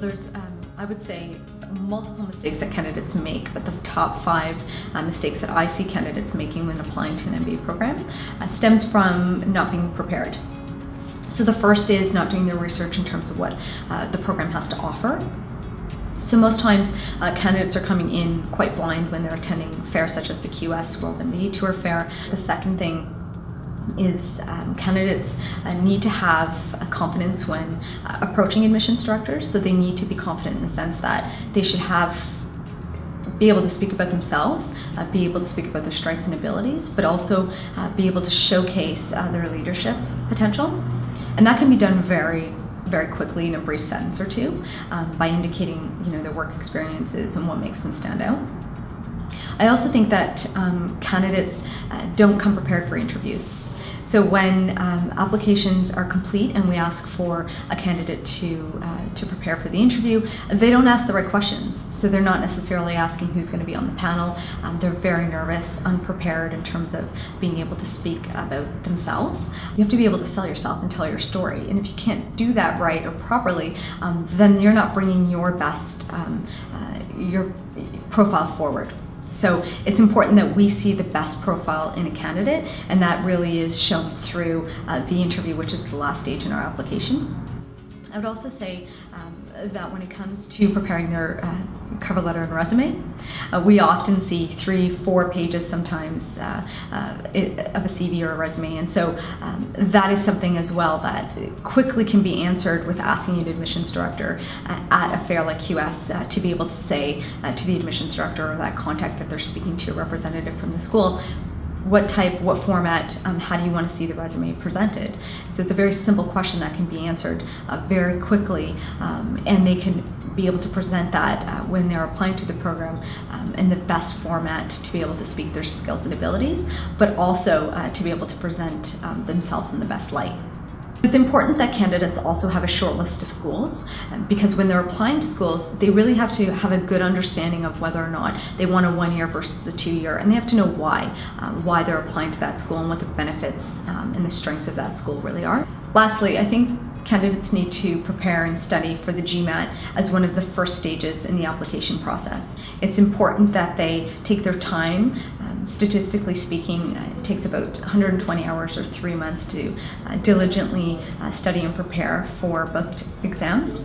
Well, there's, I would say, multiple mistakes that candidates make, but the top 5 mistakes that I see candidates making when applying to an MBA program stems from not being prepared. So the first is not doing their research in terms of what the program has to offer. So most times candidates are coming in quite blind when they're attending fairs such as the QS World MBA Tour Fair. The second thing is candidates need to have a confidence when approaching admissions directors. So they need to be confident in the sense that they should be able to speak about themselves, be able to speak about their strengths and abilities, but also be able to showcase their leadership potential. And that can be done very quickly in a brief sentence or two by indicating, their work experiences and what makes them stand out. I also think that candidates don't come prepared for interviews. So when applications are complete and we ask for a candidate to prepare for the interview, they don't ask the right questions. So they're not necessarily asking who's going to be on the panel. They're very nervous, unprepared in terms of being able to speak about themselves. You have to be able to sell yourself and tell your story. And if you can't do that right or properly, then you're not bringing your best, your profile forward. So it's important that we see the best profile in a candidate, and that really is shown through the interview, which is the last stage in our application. I would also say that when it comes to preparing their cover letter and resume, we often see 3-4 pages sometimes of a CV or a resume, and so that is something as well that quickly can be answered with asking an admissions director at a fair like QS to be able to say to the admissions director or that contact that they're speaking to, a representative from the school, what type, what format, how do you want to see the resume presented? So it's a very simple question that can be answered very quickly, and they can be able to present that when they're applying to the program in the best format to be able to speak their skills and abilities, but also to be able to present themselves in the best light. It's important that candidates also have a short list of schools, because when they're applying to schools, they really have to have a good understanding of whether or not they want a 1-year versus a 2-year, and they have to know why they're applying to that school and what the benefits and the strengths of that school really are. Lastly, I think candidates need to prepare and study for the GMAT as one of the first stages in the application process. It's important that they take their time. Statistically speaking, it takes about 120 hours or 3 months to diligently study and prepare for both exams.